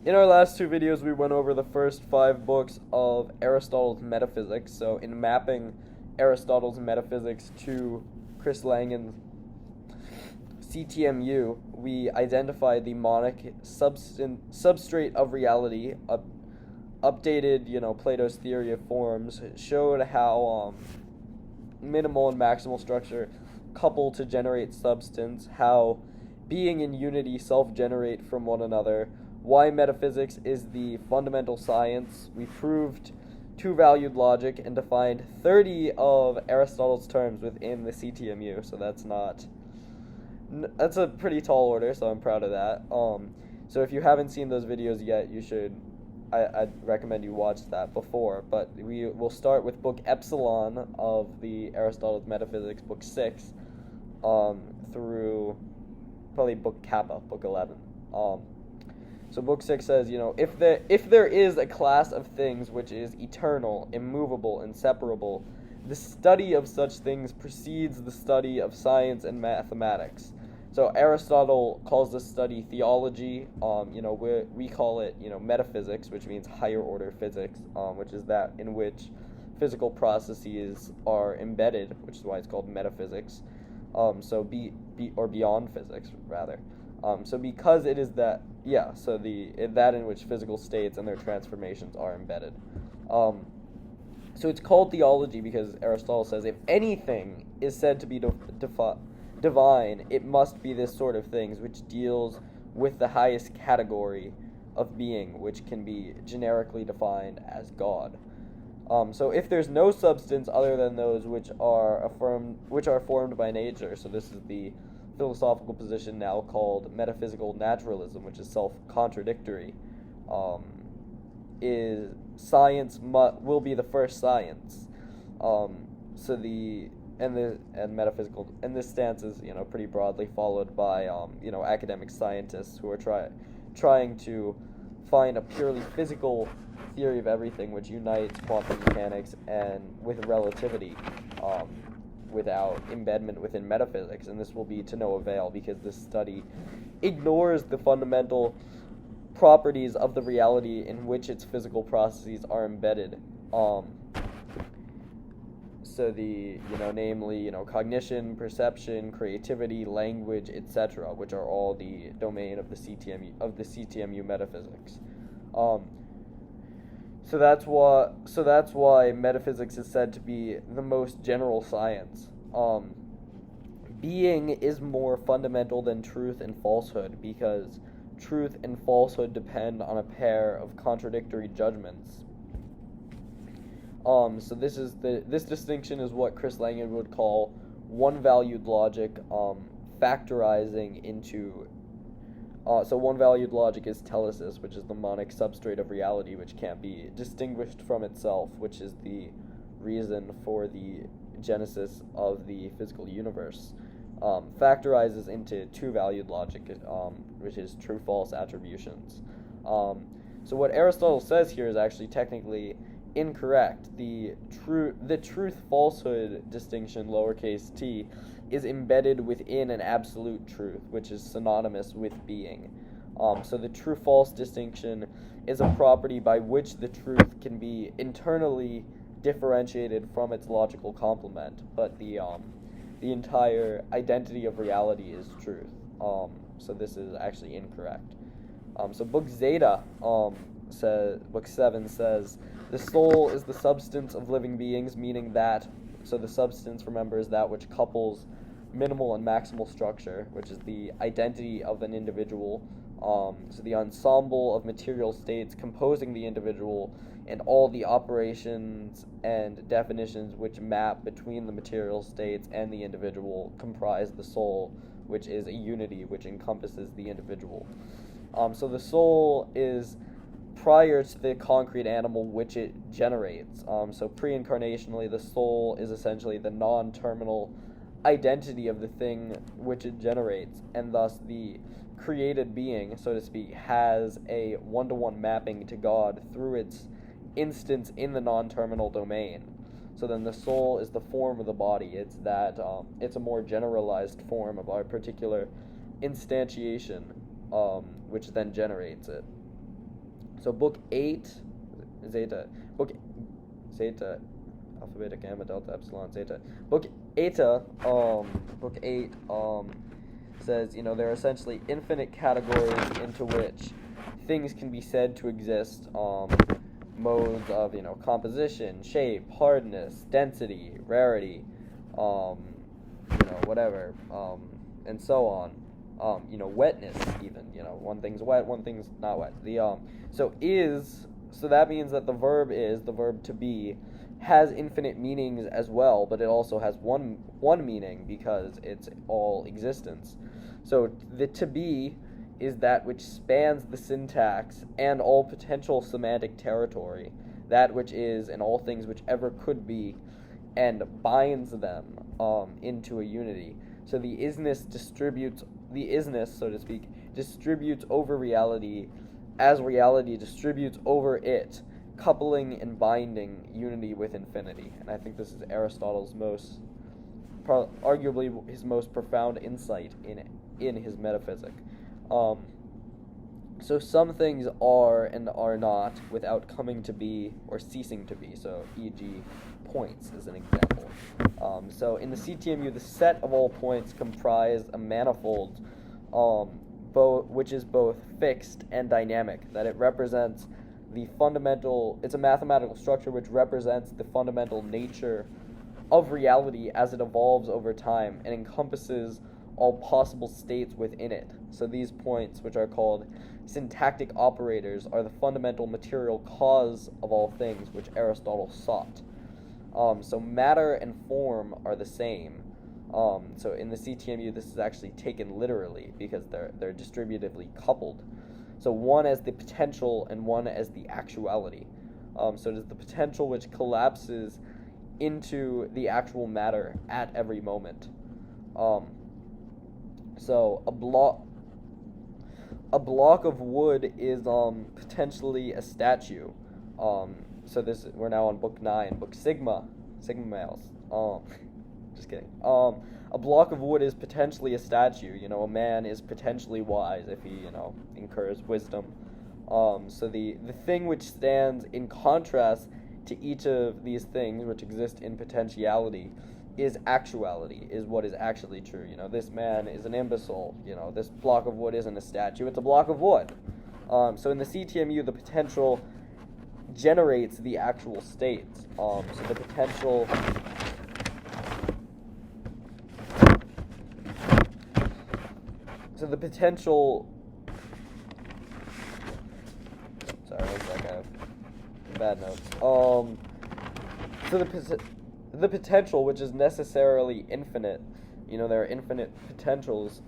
In our last two videos, we went over the first 5 books of Aristotle's metaphysics. So, in mapping Aristotle's metaphysics to Chris Langen's CTMU, we identified the monic substrate of reality, updated, Plato's theory of forms, showed how minimal and maximal structure couple to generate substance, how being and unity self-generate from one another, why metaphysics is the fundamental science. We proved two-valued logic and defined 30 of Aristotle's terms within the CTMU, so that's a pretty tall order, so I'm proud of that. So if you haven't seen those videos yet, you should. I'd recommend you watch that before, but we will start with book Epsilon of the Aristotle's Metaphysics, book 6, through probably book Kappa, book 11. So book 6 says, if there is a class of things which is eternal, immovable, inseparable, the study of such things precedes the study of science and mathematics. So Aristotle calls this study theology. We call it, metaphysics, which means higher order physics, which is that in which physical processes are embedded, which is why it's called metaphysics. So beyond physics rather. So because it is that, that in which physical states and their transformations are embedded. So it's called theology because Aristotle says if anything is said to be divine, it must be this sort of things which deals with the highest category of being, which can be generically defined as God. So if there's no substance other than those which are formed by nature, so this is the philosophical position now called metaphysical naturalism, which is self-contradictory, is science will be the first science. And metaphysical, and this stance is pretty broadly followed by academic scientists who are trying to find a purely physical theory of everything which unites quantum mechanics and with relativity, without embedment within metaphysics, and this will be to no avail because this study ignores the fundamental properties of the reality in which its physical processes are embedded. So namely, cognition, perception, creativity, language, etc., which are all the domain of the CTMU metaphysics. So that's why metaphysics is said to be the most general science. Being is more fundamental than truth and falsehood because truth and falsehood depend on a pair of contradictory judgments. So this distinction is what Chris Langen would call one-valued logic, factorizing into. So one-valued logic is telesis, which is the monic substrate of reality, which can't be distinguished from itself, which is the reason for the genesis of the physical universe. Factorizes into two-valued logic, which is true-false attributions. So what Aristotle says here is actually technically incorrect. The truth-falsehood distinction, lowercase t, is embedded within an absolute truth, which is synonymous with being. So the true-false distinction is a property by which the truth can be internally differentiated from its logical complement, but the entire identity of reality is truth. So this is actually incorrect. So book Zeta, book 7 says, the soul is the substance of living beings, meaning that, so the substance, remember, is that which couples minimal and maximal structure, which is the identity of an individual, so the ensemble of material states composing the individual, and all the operations and definitions which map between the material states and the individual comprise the soul, which is a unity which encompasses the individual. So the soul is prior to the concrete animal which it generates. So pre-incarnationally, the soul is essentially the non-terminal identity of the thing which it generates, and thus the created being, so to speak, has a one-to-one mapping to God through its instance in the non-terminal domain. So then the soul is the form of the body. It's that it's a more generalized form of our particular instantiation, which then generates it. So book 8, Zeta, Zeta, Alpha, Beta, Gamma, Delta, Epsilon, Zeta. Book 8, says, there are essentially infinite categories into which things can be said to exist, modes of, composition, shape, hardness, density, rarity, whatever, and so on. Wetness even, one thing's wet, one thing's not wet. So that means that the verb to be, has infinite meanings as well, but it also has one meaning because it's all existence. So the to be is that which spans the syntax and all potential semantic territory, that which is and all things which ever could be, and binds them into a unity. So the isness, so to speak, distributes over reality as reality distributes over it, coupling and binding unity with infinity. And I think this is Aristotle's arguably his most profound insight in his metaphysic. So some things are and are not without coming to be or ceasing to be. So, e.g., points is an example. So in the CTMU, the set of all points comprise a manifold, which is both fixed and dynamic. That it represents it's a mathematical structure which represents the fundamental nature of reality as it evolves over time and encompasses all possible states within it. So these points, which are called syntactic operators, are the fundamental material cause of all things which Aristotle sought. So matter and form are the same. So in the CTMU, this is actually taken literally because they're distributively coupled. So one as the potential and one as the actuality. So it is the potential which collapses into the actual matter at every moment. So a block of wood is potentially a statue. So we're now on book 9, book Sigma males. Just kidding. A block of wood is potentially a statue. A man is potentially wise if he, incurs wisdom. So the thing which stands in contrast to each of these things which exist in potentiality is actuality, is what is actually true. This man is an imbecile. This block of wood isn't a statue, it's a block of wood. So in the CTMU, the potential generates the actual states. So the potential... Sorry, one sec, I have bad notes. So the potential, which is necessarily infinite, there are infinite potentials,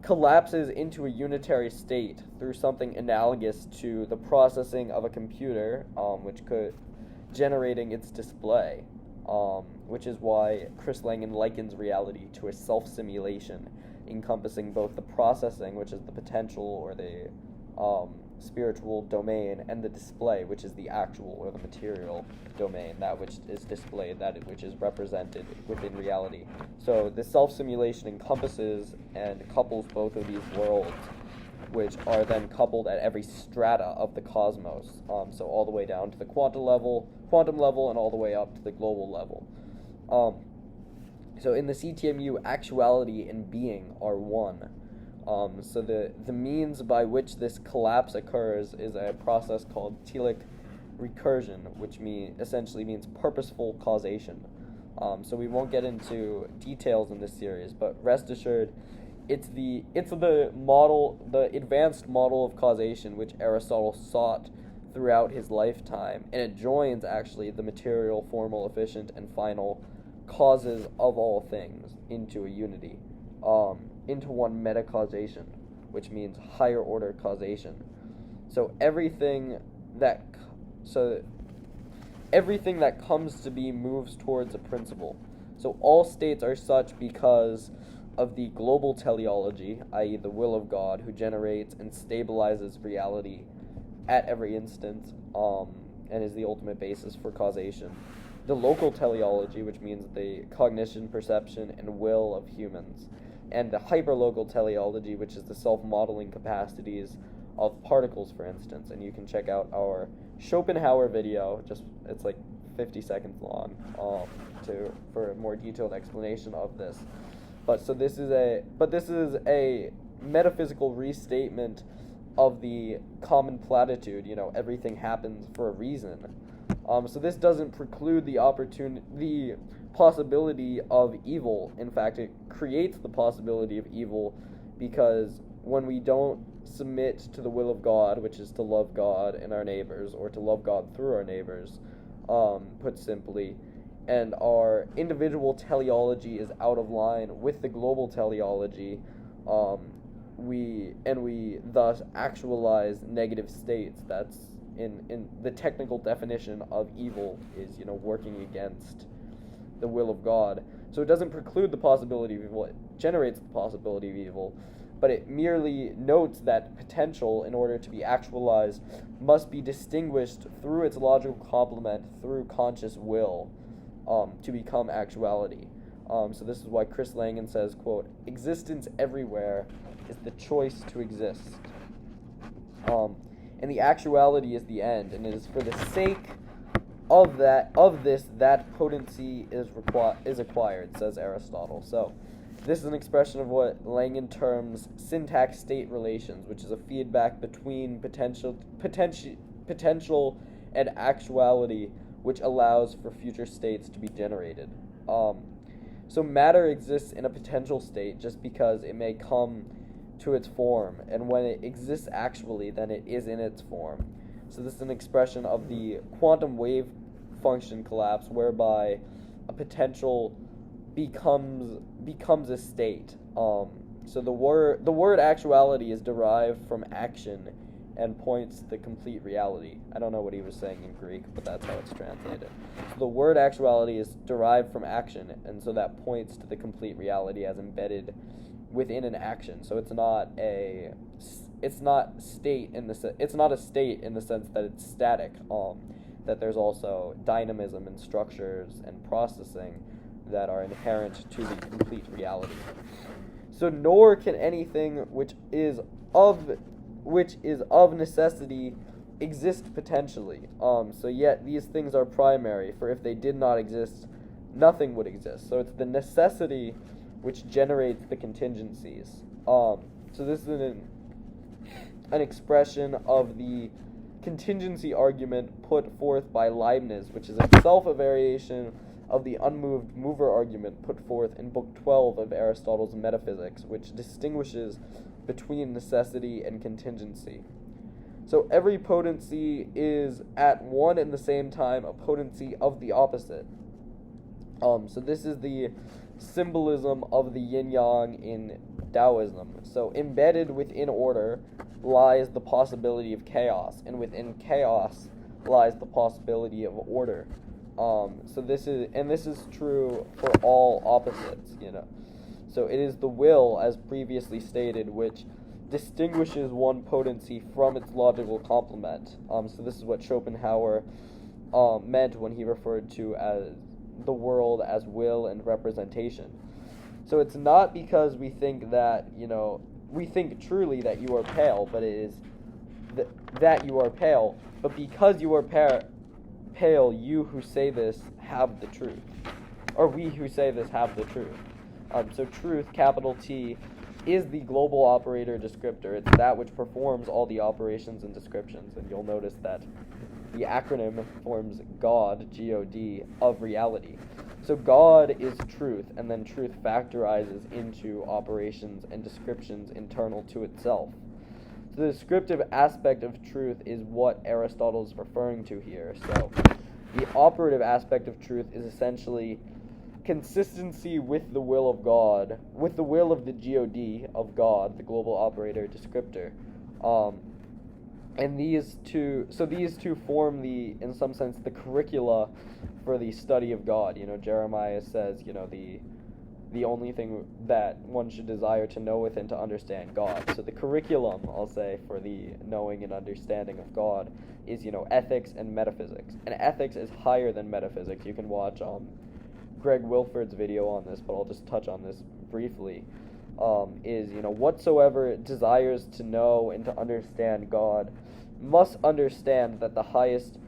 collapses into a unitary state through something analogous to the processing of a computer, which could generating its display, which is why Chris Langan likens reality to a self-simulation, encompassing both the processing, which is the potential or the spiritual domain, and the display, which is the actual or the material domain, that which is displayed, that which is represented within reality. So the self-simulation encompasses and couples both of these worlds, which are then coupled at every strata of the cosmos, so all the way down to the quantum level, and all the way up to the global level. So in the CTMU, actuality and being are one. So the means by which this collapse occurs is a process called telic recursion, which essentially means purposeful causation. So we won't get into details in this series, but rest assured, it's the advanced model of causation which Aristotle sought throughout his lifetime, and it joins actually the material, formal, efficient, and final causes of all things into a unity, into one meta-causation, which means higher order causation. So everything that comes to be moves towards a principle. So all states are such because of the global teleology, i.e. the will of God, who generates and stabilizes reality at every instant, and is the ultimate basis for causation. The local teleology, which means the cognition, perception, and will of humans, and the hyperlocal teleology, which is the self-modeling capacities of particles, for instance. And you can check out our Schopenhauer video, it's like 50 seconds long, for a more detailed explanation of this. But this is a metaphysical restatement of the common platitude, everything happens for a reason. So this doesn't preclude the possibility of evil. In fact, it creates the possibility of evil, because when we don't submit to the will of God, which is to love God and our neighbors, or to love God through our neighbors, put simply, and our individual teleology is out of line with the global teleology, we thus actualize negative states. That's in the technical definition of evil, is working against the will of God. So it doesn't preclude the possibility of evil, it generates the possibility of evil, but it merely notes that potential, in order to be actualized, must be distinguished through its logical complement, through conscious will, to become actuality. So this is why Chris Langan says, quote, "Existence everywhere is the choice to exist. And the actuality is the end, and it is for the sake of that potency is acquired," says Aristotle. So this is an expression of what Langan terms syntax-state relations, which is a feedback between potential and actuality, which allows for future states to be generated. So matter exists in a potential state just because it may come to its form, and when it exists actually, then it is in its form. So this is an expression of the quantum wave function collapse, whereby a potential becomes a state. So the word actuality is derived from action and points to the complete reality. I don't know what he was saying in Greek, but that's how it's translated. So the word actuality is derived from action, and so that points to the complete reality as embedded within an action. So it's not a state in the sense that it's static. That there's also dynamism and structures and processing that are inherent to the complete reality. So nor can anything which is of necessity exist potentially. So yet these things are primary, for if they did not exist, nothing would exist. So it's the necessity which generates the contingencies. So this is an expression of the contingency argument put forth by Leibniz, which is itself a variation of the unmoved mover argument put forth in Book 12 of Aristotle's Metaphysics, which distinguishes between necessity and contingency. So every potency is at one and the same time a potency of the opposite. So this is the symbolism of the yin-yang in Taoism. So embedded within order lies the possibility of chaos, and within chaos lies the possibility of order. So this is true for all opposites, So it is the will, as previously stated, which distinguishes one potency from its logical complement. So this is what Schopenhauer meant when he referred to as the world as will and representation. So it's not because we think that, we think truly that you are pale, but it is that you are pale, but because you are pale, you who say this have the truth. Or we who say this have the truth. So truth, capital T, is the global operator descriptor. It's that which performs all the operations and descriptions. And you'll notice that the acronym forms God, G-O-D, of reality. So God is truth, and then truth factorizes into operations and descriptions internal to itself. So the descriptive aspect of truth is what Aristotle is referring to here. So the operative aspect of truth is essentially consistency with the will of God, with the will of the God of God, the global operator descriptor. And these two form in some sense, the curricula for the study of God. Jeremiah says, the only thing that one should desire to know with and to understand God. So the curriculum, I'll say, for the knowing and understanding of God is, ethics and metaphysics. And ethics is higher than metaphysics. You can watch Greg Wilford's video on this, but I'll just touch on this briefly. is, whatsoever desires to know and to understand God must understand that the highest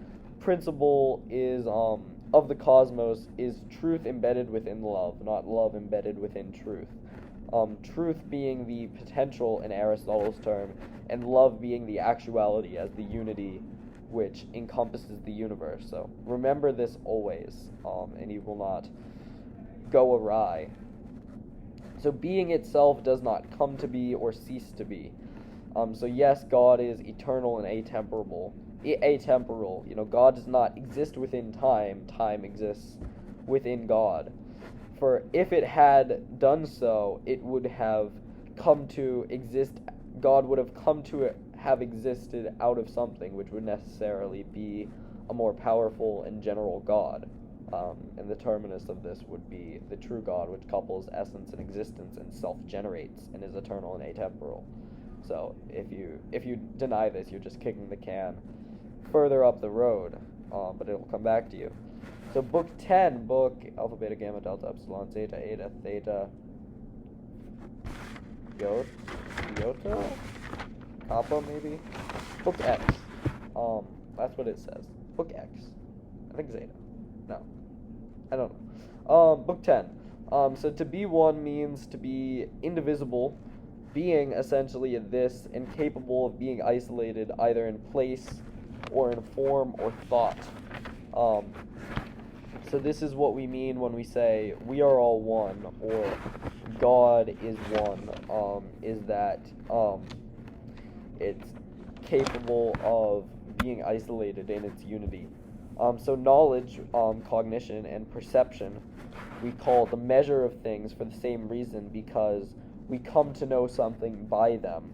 principle is of the cosmos is truth embedded within love, not love embedded within truth. Truth being the potential in Aristotle's term, and love being the actuality as the unity which encompasses the universe. So remember this always, and you will not go awry. So being itself does not come to be or cease to be. So yes, God is eternal and atemporal. God does not exist within time. Time exists within God. For if it had done so, it would have come to exist. God would have come to have existed out of something, which would necessarily be a more powerful and general God. And the terminus of this would be the true God, which couples essence and existence and self-generates and is eternal and atemporal. So if you deny this, you're just kicking the can further up the road, but it will come back to you. So book 10, book alpha, beta, gamma, delta, epsilon, zeta, eta, theta, iota, kappa, maybe? Book X. That's what it says. Book X. I think zeta. No. I don't know. Book 10. So to be one means to be indivisible, being essentially this, and capable of being isolated either in place or in form or thought. So this is what we mean when we say we are all one, or God is one, is that it's capable of being isolated in its unity. So knowledge, cognition, and perception we call the measure of things for the same reason, because we come to know something by them.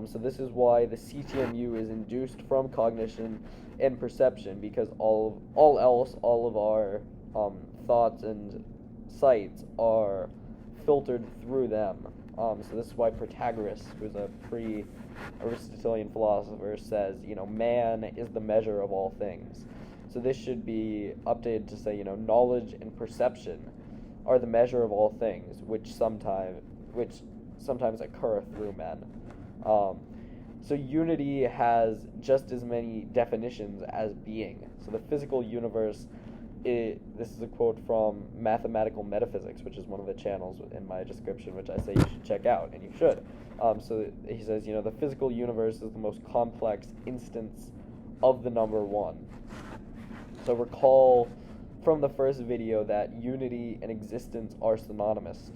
So this is why the CTMU is induced from cognition and perception, because all of our thoughts and sights are filtered through them. So this is why Protagoras, who's a pre-Aristotelian philosopher, says, man is the measure of all things. So this should be updated to say, knowledge and perception are the measure of all things, which sometimes occur through men. So unity has just as many definitions as being. So the physical universe, this is a quote from Mathematical Metaphysics, which is one of the channels in my description, which I say you should check out, and you should. So he says, the physical universe is the most complex instance of the number one. So recall from the first video that unity and existence are synonymous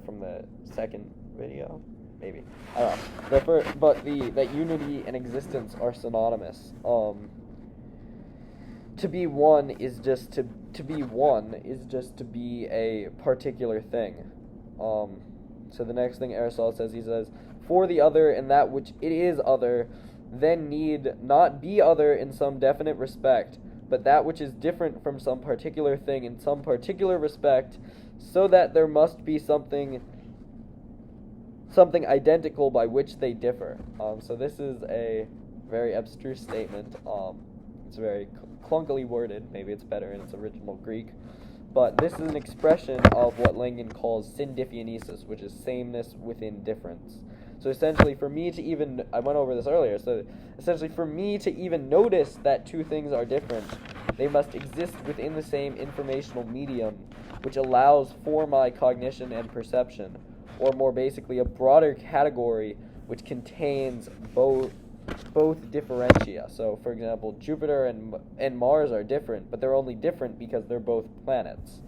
from the second video, maybe. I don't know. That unity and existence are synonymous. To be one is just to be a particular thing. So the next thing Aristotle says, he says, for the other and that which it is other, then need not be other in some definite respect, but that which is different from some particular thing in some particular respect, so that there must be something identical by which they differ. So this is a very abstruse statement. It's very clunkily worded. Maybe it's better in its original Greek. But this is an expression of what Langen calls syndifionesis, which is sameness within difference. So essentially, for me to even, I went over this earlier, so essentially for me to even notice that two things are different, they must exist within the same informational medium, which allows for my cognition and perception, or more basically, a broader category which contains both differentia. So, for example, Jupiter and Mars are different, but they're only different because they're both planets.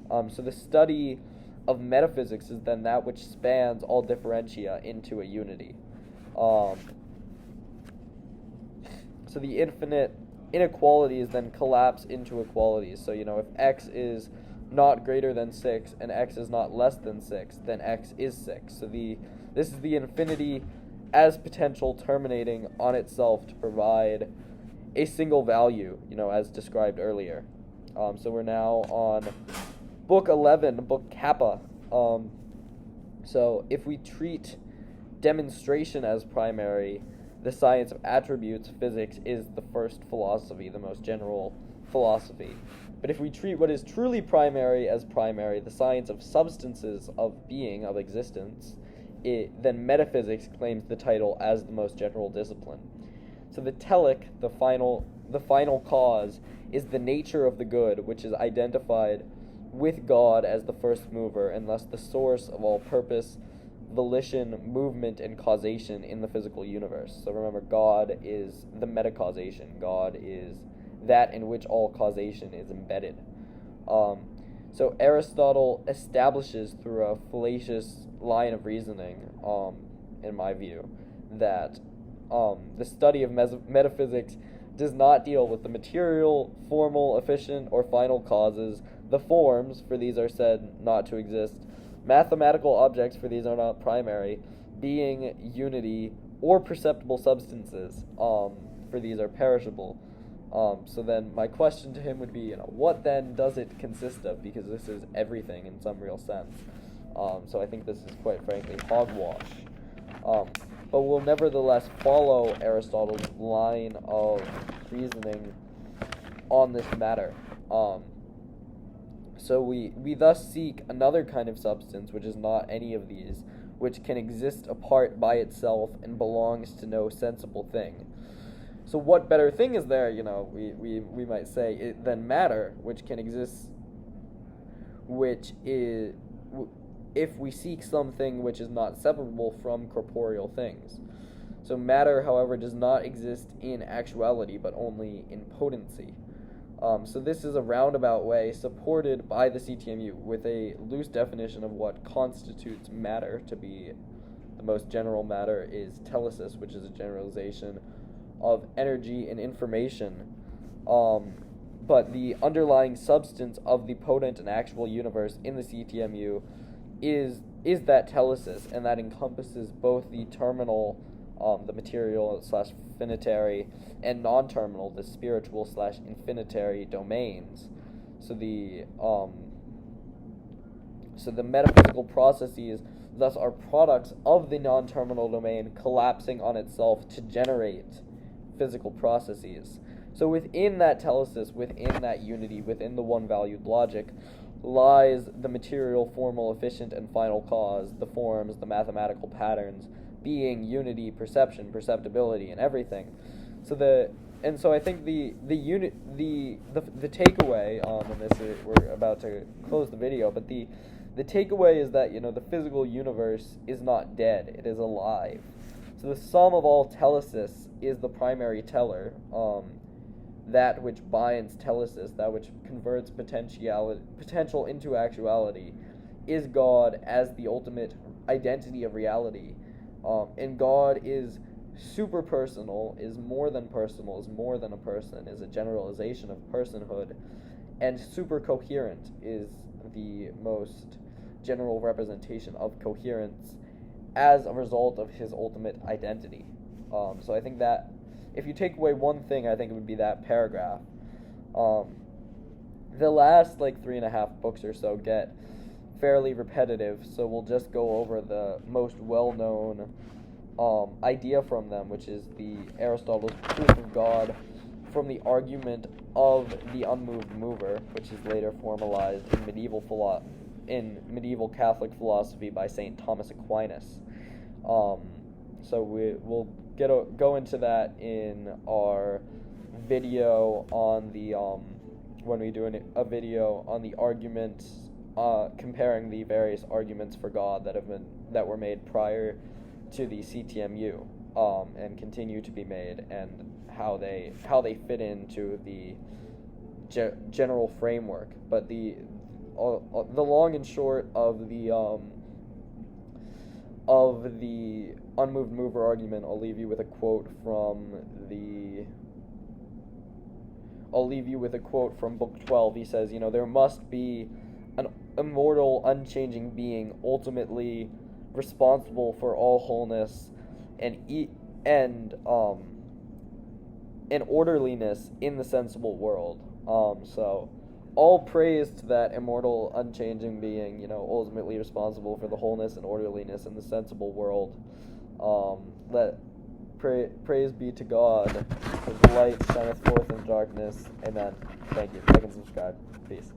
So the study of metaphysics is then that which spans all differentia into a unity. So the infinite inequalities then collapse into equalities. So, if x is not greater than 6 and x is not less than 6, then x is 6. So this is the infinity as potential terminating on itself to provide a single value, as described earlier. So we're now on book 11, book Kappa. So if we treat demonstration as primary, the science of attributes, physics, is the first philosophy, the most general philosophy. But if we treat what is truly primary as primary, the science of substances, of being, of existence, then metaphysics claims the title as the most general discipline. So the telic, the final cause, is the nature of the good, which is identified with God as the first mover, and thus the source of all purpose, volition, movement, and causation in the physical universe. So remember, God is the metacausation. God is that in which all causation is embedded. So Aristotle establishes through a fallacious line of reasoning, in my view, that the study of metaphysics does not deal with the material, formal, efficient, or final causes, the forms, for these are said not to exist, mathematical objects, for these are not primary, being, unity, or perceptible substances, for these are perishable. So then my question to him would be, what then does it consist of? Because this is everything in some real sense. So I think this is quite frankly hogwash. But we'll nevertheless follow Aristotle's line of reasoning on this matter. So we thus seek another kind of substance, which is not any of these, which can exist apart by itself and belongs to no sensible thing. So what better thing is there, we might say, than matter, which can exist, which is, if we seek something which is not separable from corporeal things. So matter, however, does not exist in actuality, but only in potency. So this is a roundabout way supported by the CTMU with a loose definition of what constitutes matter. To be the most general matter is telesis, which is a generalization of energy and information. But the underlying substance of the potent and actual universe in the CTMU is that telesis, and that encompasses both the terminal, the material / finitary, and non-terminal, the spiritual / infinitary domains. So the metaphysical processes thus are products of the non-terminal domain collapsing on itself to generate physical processes. So within that telesis, within that unity, within the one-valued logic, lies the material, formal, efficient, and final cause, the forms, the mathematical patterns, being, unity, perception, perceptibility, and everything. So I think the takeaway, and this is, we're about to close the video, but the takeaway is that the physical universe is not dead; it is alive. So the sum of all telesis is the primary teller, that which binds telesis, that which converts potential into actuality, is God as the ultimate identity of reality. And God is super personal, is more than personal, is more than a person, is a generalization of personhood, and super coherent is the most general representation of coherence as a result of his ultimate identity. So I think that if you take away one thing, I think it would be that paragraph. The last 3.5 books or so get fairly repetitive, so we'll just go over the most well-known idea from them, which is the Aristotle's proof of God from the argument of the unmoved mover, which is later formalized in medieval Catholic philosophy by St. Thomas Aquinas. So we'll go into that in our video on the when we do a video on the arguments, comparing the various arguments for God that were made prior to the CTMU, and continue to be made, and how they fit into the general framework. But the long and short of the unmoved mover argument, I'll leave you with a quote from Book 12. He says, there must be an immortal, unchanging being, ultimately responsible for all wholeness and orderliness in the sensible world. So all praise to that immortal, unchanging being, ultimately responsible for the wholeness and orderliness in the sensible world. praise be to God. His light shineth forth in darkness. Amen. Thank you. Like and subscribe. Peace.